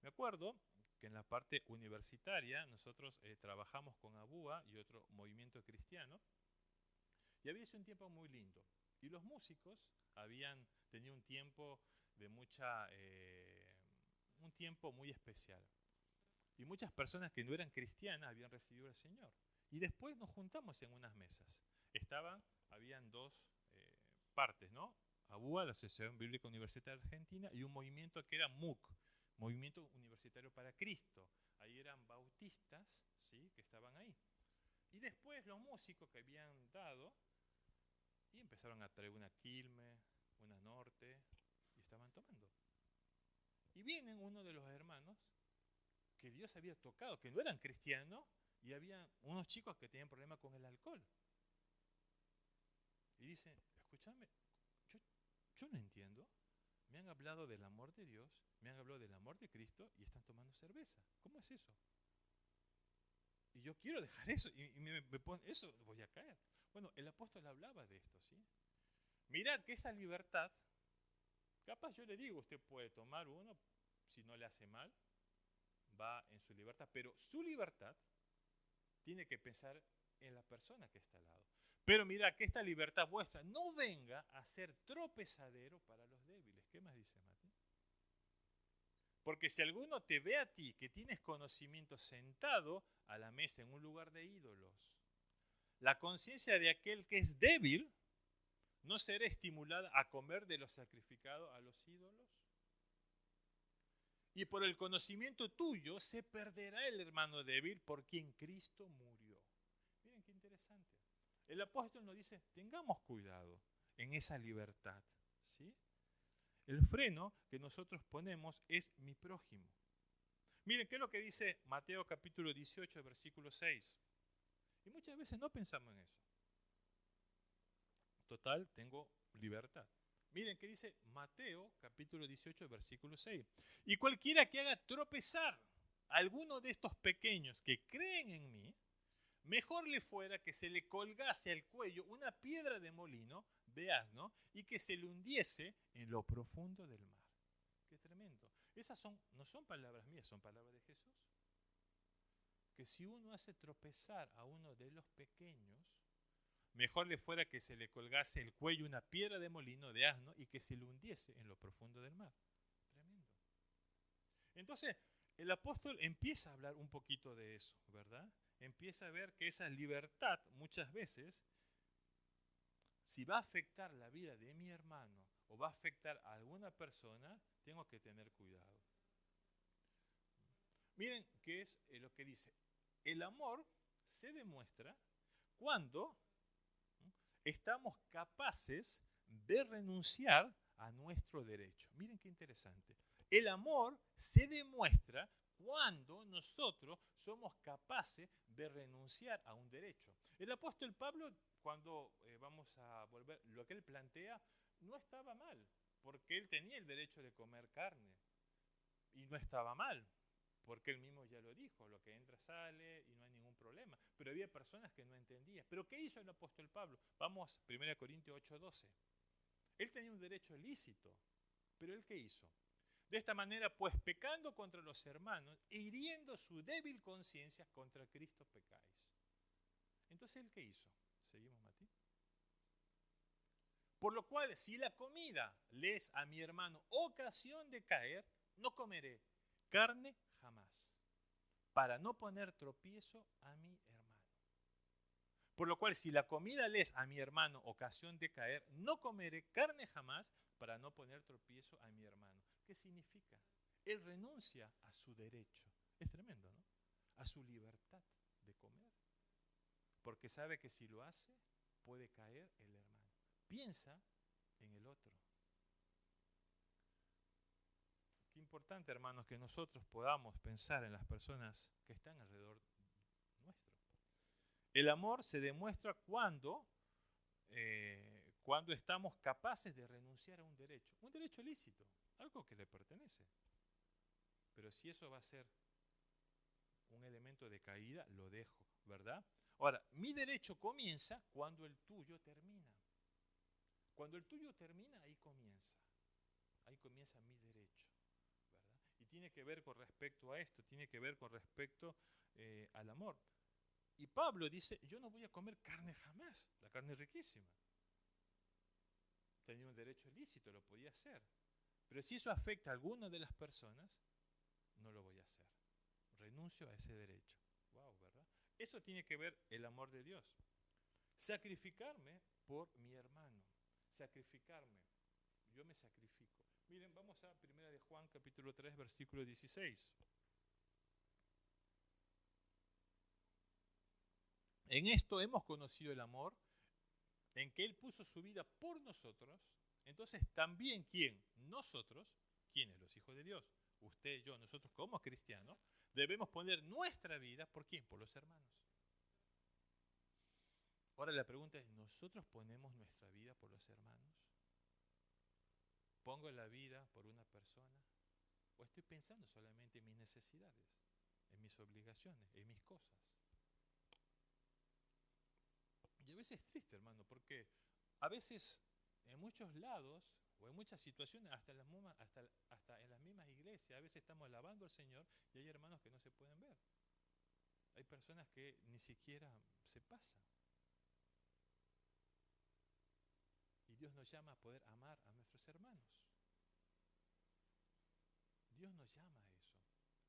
Me acuerdo que en la parte universitaria nosotros trabajamos con ABUA y otro movimiento cristiano y había sido un tiempo muy lindo. Y los músicos habían tenido un tiempo de un tiempo muy especial. Y muchas personas que no eran cristianas habían recibido al Señor. Y después nos juntamos en unas mesas. Habían dos partes, ¿no? ABUA, la Asociación Bíblica Universitaria Argentina, y un movimiento que era MUC, Movimiento Universitario para Cristo. Ahí eran bautistas, ¿sí?, que estaban ahí. Y después los músicos que habían dado, y empezaron a traer una Quilmes, una Norte, y estaban tomando. Y vienen uno de los hermanos que Dios había tocado, que no eran cristianos, y había unos chicos que tenían problemas con el alcohol. Y dicen, escúchame, yo no entiendo. Me han hablado del amor de Dios, me han hablado del amor de Cristo y están tomando cerveza. ¿Cómo es eso? Y yo quiero dejar eso y me pone, eso voy a caer. Bueno, el apóstol hablaba de esto, ¿sí? Mirad que esa libertad, capaz yo le digo, usted puede tomar uno, si no le hace mal, va en su libertad, pero su libertad tiene que pensar en la persona que está al lado. Pero mira, que esta libertad vuestra no venga a ser tropezadero para los débiles. ¿Qué más dice Mati? Porque si alguno te ve a ti que tienes conocimiento sentado a la mesa en un lugar de ídolos, la conciencia de aquel que es débil no será estimulada a comer de lo sacrificado a los ídolos. Y por el conocimiento tuyo se perderá el hermano débil por quien Cristo murió. Miren qué interesante. El apóstol nos dice, tengamos cuidado en esa libertad, ¿sí? El freno que nosotros ponemos es mi prójimo. Miren, ¿qué es lo que dice Mateo capítulo 18, versículo 6? Y muchas veces no pensamos en eso. Total, tengo libertad. Miren que dice Mateo capítulo 18, versículo 6. Y cualquiera que haga tropezar a alguno de estos pequeños que creen en mí, mejor le fuera que se le colgase al cuello una piedra de molino de asno y que se le hundiese en lo profundo del mar. Qué tremendo. Esas no son palabras mías, son palabras de Jesús. Que si uno hace tropezar a uno de los pequeños, mejor le fuera que se le colgase el cuello una piedra de molino de asno y que se le hundiese en lo profundo del mar. Tremendo. Entonces, el apóstol empieza a hablar un poquito de eso, ¿verdad? Empieza a ver que esa libertad muchas veces, si va a afectar la vida de mi hermano o va a afectar a alguna persona, tengo que tener cuidado. Miren qué es lo que dice. El amor se demuestra cuando estamos capaces de renunciar a nuestro derecho. Miren qué interesante. El amor se demuestra cuando nosotros somos capaces de renunciar a un derecho. El apóstol Pablo, cuando vamos a volver, lo que él plantea no estaba mal, porque él tenía el derecho de comer carne y no estaba mal, porque él mismo ya lo dijo, lo que entra sale y no hay ningún problema. Pero había personas que no entendían. ¿Pero qué hizo el apóstol Pablo? Vamos, 1 Corintios 8:12. Él tenía un derecho lícito, pero ¿él qué hizo? De esta manera, pues pecando contra los hermanos e hiriendo su débil conciencia, contra Cristo pecáis. Entonces, ¿él qué hizo? Seguimos, Mati. Por lo cual, si la comida le es a mi hermano ocasión de caer, no comeré carne jamás, para no poner tropiezo a mi hermano. Por lo cual, si la comida le es a mi hermano ocasión de caer, no comeré carne jamás, para no poner tropiezo a mi hermano. ¿Qué significa? Él renuncia a su derecho. Es tremendo, ¿no? A su libertad de comer. Porque sabe que si lo hace, puede caer el hermano. Piensa en el otro. Qué importante, hermanos, que nosotros podamos pensar en las personas que están alrededor nuestro. El amor se demuestra cuando estamos capaces de renunciar a un derecho lícito, algo que le pertenece. Pero si eso va a ser un elemento de caída, lo dejo, ¿verdad? Ahora, mi derecho comienza cuando el tuyo termina. Cuando el tuyo termina, ahí comienza. Ahí comienza mi derecho, ¿verdad? Y tiene que ver con respecto a esto, tiene que ver con respecto al amor. Y Pablo dice, yo no voy a comer carne jamás, la carne es riquísima. Tenía un derecho lícito, lo podía hacer. Pero si eso afecta a alguna de las personas, no lo voy a hacer. Renuncio a ese derecho. Wow, ¿verdad? Eso tiene que ver el amor de Dios. Sacrificarme por mi hermano. Sacrificarme. Yo me sacrifico. Miren, vamos a 1 de Juan capítulo 3, versículo 16. En esto hemos conocido el amor, en que Él puso su vida por nosotros. Entonces también, ¿quién? Nosotros, ¿quiénes? Los hijos de Dios. Usted, yo, nosotros como cristianos, debemos poner nuestra vida, ¿por quién? Por los hermanos. Ahora la pregunta es, ¿nosotros ponemos nuestra vida por los hermanos? ¿Pongo la vida por una persona? ¿O estoy pensando solamente en mis necesidades, en mis obligaciones, en mis cosas? Y a veces es triste, hermano, porque a veces en muchos lados o en muchas situaciones, hasta en las mismas iglesias, a veces estamos alabando al Señor y hay hermanos que no se pueden ver. Hay personas que ni siquiera se pasan. Y Dios nos llama a poder amar a nuestros hermanos. Dios nos llama a eso.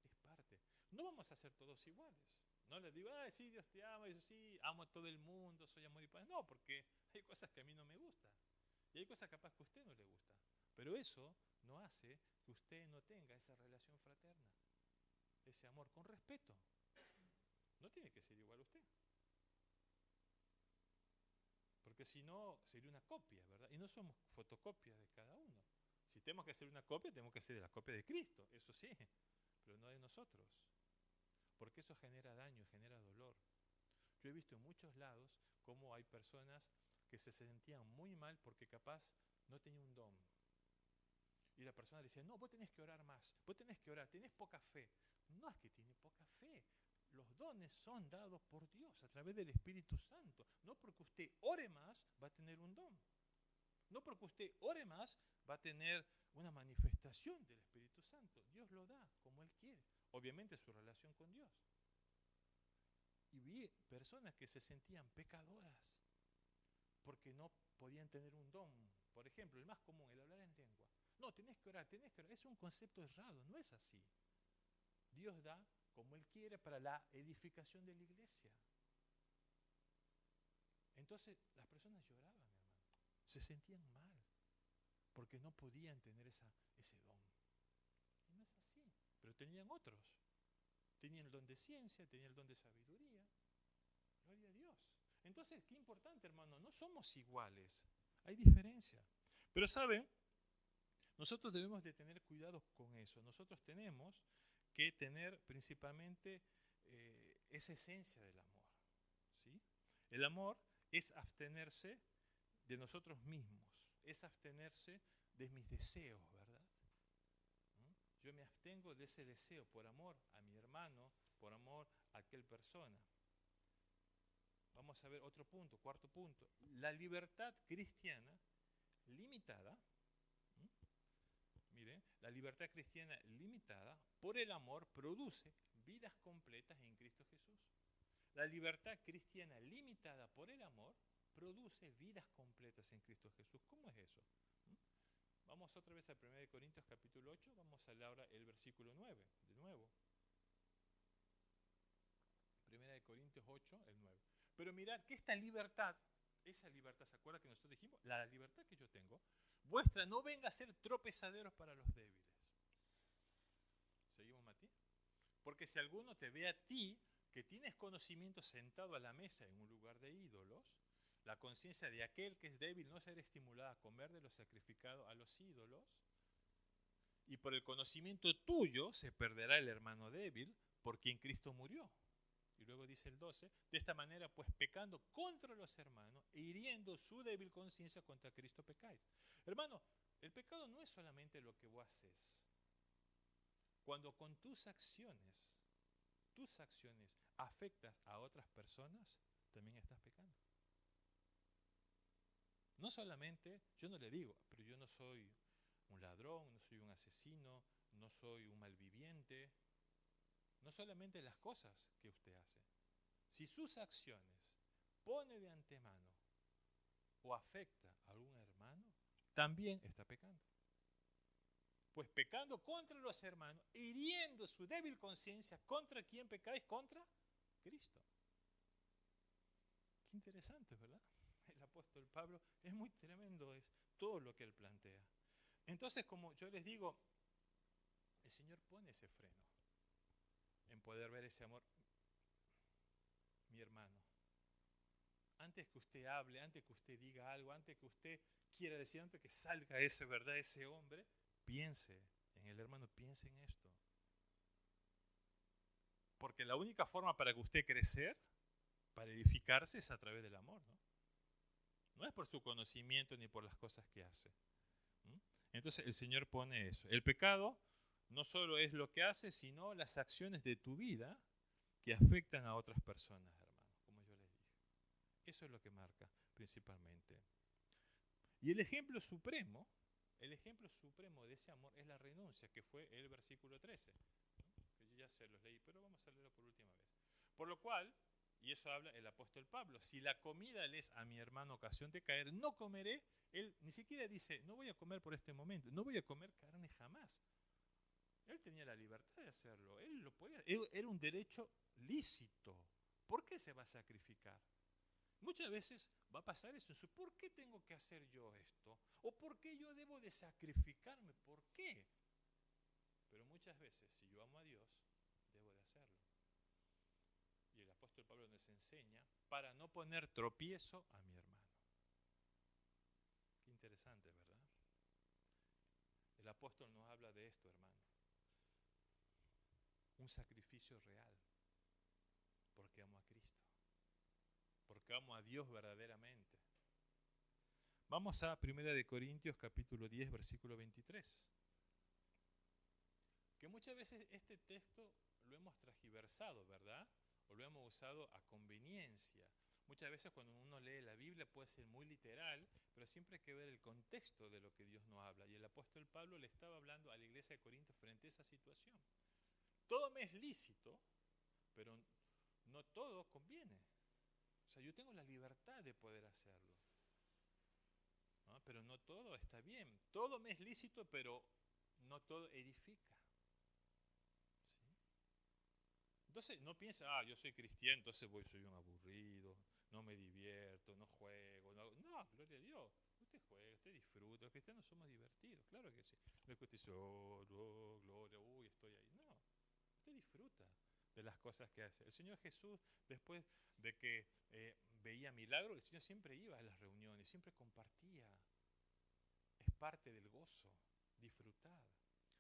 Es parte. No vamos a ser todos iguales. No les digo, ay, sí, Dios te ama, eso sí, amo a todo el mundo, soy amor y paz. No, porque hay cosas que a mí no me gustan. Y hay cosas capaz que a usted no le gusta. Pero eso no hace que usted no tenga esa relación fraterna, ese amor con respeto. No tiene que ser igual a usted. Porque si no, sería una copia, ¿verdad? Y no somos fotocopias de cada uno. Si tenemos que hacer una copia, tenemos que hacer la copia de Cristo, eso sí, pero no de nosotros. Porque eso genera daño, genera dolor. Yo he visto en muchos lados cómo hay personas que se sentían muy mal porque capaz no tenía un don. Y la persona le decía, no, vos tenés que orar más, vos tenés que orar, tenés poca fe. No es que tiene poca fe. Los dones son dados por Dios a través del Espíritu Santo. No porque usted ore más va a tener un don. No porque usted ore más va a tener una manifestación del Espíritu Santo. Dios lo da como Él quiere. Obviamente su relación con Dios. Y vi personas que se sentían pecadoras porque no podían tener un don. Por ejemplo, el más común, el hablar en lengua. No, tenés que orar, tenés que orar. Es un concepto errado, no es así. Dios da como Él quiere para la edificación de la iglesia. Entonces las personas lloraban, hermano. Se sentían mal porque no podían tener ese don. Y no es así. Pero tenían otros. Tenían el don de ciencia, tenían el don de sabiduría. Gloria a Dios. Entonces, qué importante, hermano. No somos iguales. Hay diferencia. Pero, ¿saben? Nosotros debemos de tener cuidado con eso. Nosotros tenemos que tener principalmente esa esencia del amor. ¿Sí? El amor es abstenerse de nosotros mismos, es abstenerse de mis deseos, ¿verdad? ¿Mm? Yo me abstengo de ese deseo por amor a mi hermano, por amor a aquel persona. Vamos a ver otro punto, cuarto punto. La libertad cristiana limitada, mire, la libertad cristiana limitada por el amor produce vidas completas en Cristo Jesús. La libertad cristiana limitada por el amor produce vidas completas en Cristo Jesús. ¿Cómo es eso? Vamos otra vez a 1 Corintios capítulo 8, vamos a leer ahora el versículo 9, de nuevo. 1 Corintios 8, el 9. Pero mirad que esta libertad, esa libertad, ¿se acuerda que nosotros dijimos? La libertad que yo tengo, vuestra no venga a ser tropezaderos para los débiles. ¿Seguimos, Mati? Porque si alguno te ve a ti, que tienes conocimiento sentado a la mesa en un lugar de ídolos, la conciencia de aquel que es débil no será estimulada a comer de lo sacrificado a los ídolos, y por el conocimiento tuyo se perderá el hermano débil por quien Cristo murió. Y luego dice el 12, de esta manera pues pecando contra los hermanos e hiriendo su débil conciencia contra Cristo pecáis. Hermano, el pecado no es solamente lo que vos haces. Cuando con tus acciones afectas a otras personas, también estás pecando. No solamente, yo no le digo, pero yo no soy un ladrón, no soy un asesino, no soy un malviviente. No solamente las cosas que usted hace. Si sus acciones pone de antemano o afecta a algún hermano, también está pecando. Pues pecando contra los hermanos, hiriendo su débil conciencia, ¿contra quién pecáis? Contra Cristo. Qué interesante, ¿verdad? El apóstol Pablo, es muy tremendo, es todo lo que él plantea. Entonces, como yo les digo, el Señor pone ese freno en poder ver ese amor. Mi hermano, antes que usted hable, antes que usted diga algo, antes que usted quiera decir, antes que salga ese, ¿verdad? Ese hombre, piense en el hermano, piense en esto. Porque la única forma para que usted crecer, para edificarse, es a través del amor, ¿no? No es por su conocimiento ni por las cosas que hace. Entonces el Señor pone eso. El pecado no solo es lo que hace, sino las acciones de tu vida que afectan a otras personas, hermano, como yo les dije. Eso es lo que marca principalmente. Y el ejemplo supremo de ese amor es la renuncia, que fue el versículo 13, ¿no? Que yo ya se los leí, pero vamos a leerlo por última vez. Por lo cual, y eso habla el apóstol Pablo, si la comida le es a mi hermano ocasión de caer, no comeré. Él ni siquiera dice, no voy a comer por este momento, no voy a comer carne jamás. Él tenía la libertad de hacerlo, él lo podía, era un derecho lícito. ¿Por qué se va a sacrificar? Muchas veces va a pasar eso. ¿Por qué tengo que hacer yo esto? ¿O por qué yo debo de sacrificarme? ¿Por qué? Pero muchas veces, si yo amo a Dios, debo de hacerlo. Y el apóstol Pablo nos enseña para no poner tropiezo a mi hermano. Qué interesante, ¿verdad? El apóstol nos habla de esto, hermano. Un sacrificio real. Porque amo a Cristo. Porque amo a Dios verdaderamente. Vamos a 1 Corintios capítulo 10, versículo 23. Que muchas veces este texto lo hemos transgiversado, ¿verdad? O lo hemos usado a conveniencia. Muchas veces cuando uno lee la Biblia puede ser muy literal, pero siempre hay que ver el contexto de lo que Dios nos habla. Y el apóstol Pablo le estaba hablando a la iglesia de Corinto frente a esa situación. Todo me es lícito, pero no todo conviene. O sea, yo tengo la libertad de poder hacerlo, ¿no? Pero no todo está bien. Todo me es lícito, pero no todo edifica. ¿Sí? Entonces no piensa, yo soy cristiano, entonces soy un aburrido, no me divierto, no juego. No, gloria a Dios. Usted juega, usted disfruta. Los cristianos somos divertidos, claro que sí. No es que usted dice, gloria, estoy ahí. No, usted disfruta de las cosas que hace. El Señor Jesús, después de que veía milagros, el Señor siempre iba a las reuniones, siempre compartía. Es parte del gozo, disfrutar.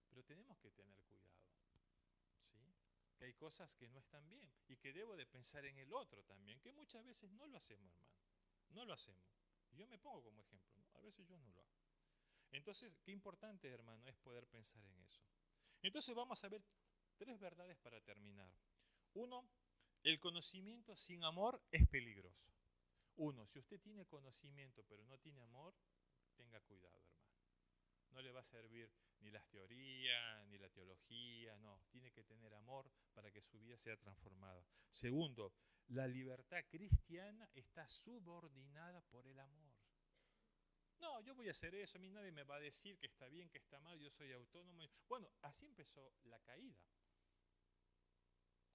Pero tenemos que tener cuidado, ¿sí? Que hay cosas que no están bien y que debo de pensar en el otro también, que muchas veces no lo hacemos, hermano. No lo hacemos. Y yo me pongo como ejemplo, ¿no? A veces yo no lo hago. Entonces, qué importante, hermano, es poder pensar en eso. Entonces vamos a ver 3 verdades para terminar. 1, el conocimiento sin amor es peligroso. 1, si usted tiene conocimiento pero no tiene amor, tenga cuidado, hermano. No le va a servir ni las teorías, ni la teología, no. Tiene que tener amor para que su vida sea transformada. 2, la libertad cristiana está subordinada por el amor. No, yo voy a hacer eso, a mí nadie me va a decir que está bien, que está mal, yo soy autónomo. Bueno, así empezó la caída.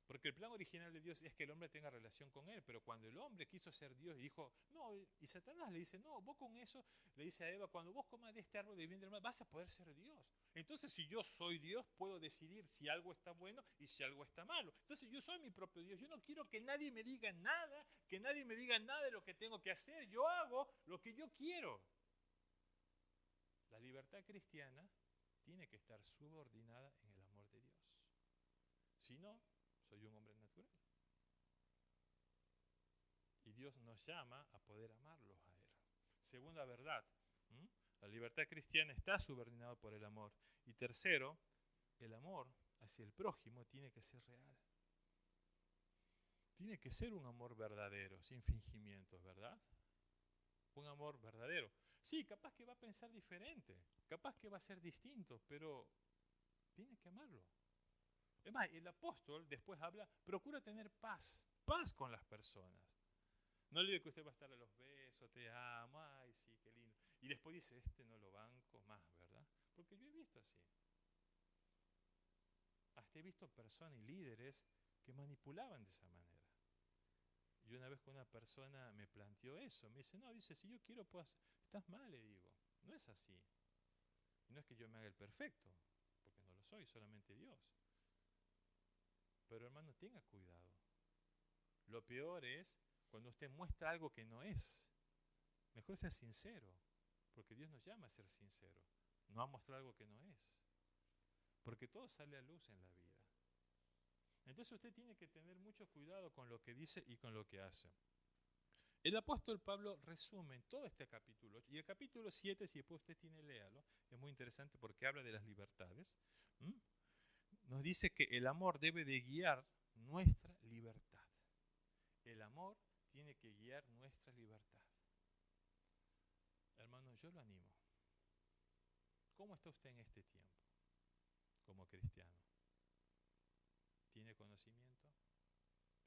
Porque el plan original de Dios es que el hombre tenga relación con él, pero cuando el hombre quiso ser Dios y dijo, no, y Satanás le dice, no, vos con eso, le dice a Eva, cuando vos comas de este árbol de bien y del mal, vas a poder ser Dios. Entonces, si yo soy Dios, puedo decidir si algo está bueno y si algo está malo. Entonces, yo soy mi propio Dios. Yo no quiero que nadie me diga nada, que nadie me diga nada de lo que tengo que hacer. Yo hago lo que yo quiero. La libertad cristiana tiene que estar subordinada en el amor de Dios. Si no, soy un hombre natural. Y Dios nos llama a poder amarlos a Él. Segunda verdad, la libertad cristiana está subordinada por el amor. Y tercero, el amor hacia el prójimo tiene que ser real. Tiene que ser un amor verdadero, sin fingimientos, ¿verdad? Un amor verdadero. Sí, capaz que va a pensar diferente, capaz que va a ser distinto, pero tiene que amarlo. Es más, el apóstol después habla, procura tener paz, paz con las personas. No le digo que usted va a estar a los besos, te amo, ay, sí, qué lindo. Y después dice, este no lo banco más, ¿verdad? Porque yo he visto así. Hasta he visto personas y líderes que manipulaban de esa manera. Y una vez que una persona me planteó eso, me dice, no, dice, si yo quiero, puedo hacer. Estás mal, le digo. No es así. Y no es que yo me haga el perfecto, porque no lo soy, solamente Dios. Pero hermano, tenga cuidado. Lo peor es cuando usted muestra algo que no es. Mejor ser sincero, porque Dios nos llama a ser sinceros, no a mostrar algo que no es. Porque todo sale a luz en la vida. Entonces usted tiene que tener mucho cuidado con lo que dice y con lo que hace. El apóstol Pablo resume todo este capítulo 8, y el capítulo 7, si después usted tiene, léalo, es muy interesante porque habla de las libertades. Nos dice que el amor debe de guiar nuestra libertad. El amor tiene que guiar nuestra libertad. Hermano, yo lo animo. ¿Cómo está usted en este tiempo como cristiano? ¿Tiene conocimiento?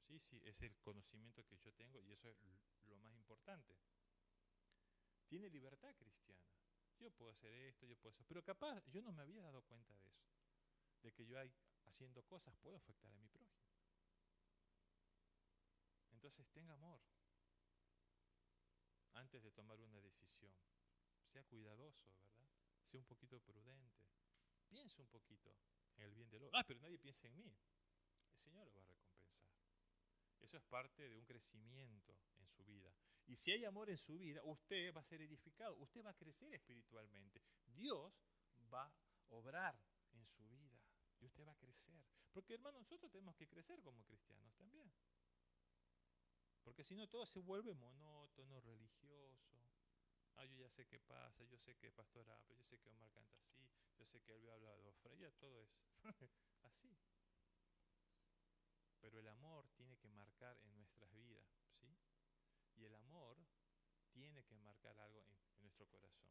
Sí, sí, es el conocimiento que yo tengo y eso es lo más importante. ¿Tiene libertad cristiana? Yo puedo hacer esto, yo puedo hacer... Pero capaz yo no me había dado cuenta de eso, de que yo haciendo cosas puedo afectar a mi prójimo. Entonces tenga amor antes de tomar una decisión. Sea cuidadoso, ¿verdad? Sea un poquito prudente. Piense un poquito en el bien del otro. Pero nadie piensa en mí. El Señor lo va a recompensar. Eso es parte de un crecimiento en su vida. Y si hay amor en su vida, usted va a ser edificado, usted va a crecer espiritualmente. Dios va a obrar en su vida y usted va a crecer. Porque hermano, nosotros tenemos que crecer como cristianos también. Porque si no todo se vuelve monótono, religioso. Ah, yo ya sé qué pasa, yo sé que el pastor habla, yo sé que Omar canta así, yo sé que él habla de ofrenda, todo eso. Así. Pero el amor tiene que marcar en nuestras vidas, ¿sí? Y el amor tiene que marcar algo en nuestro corazón.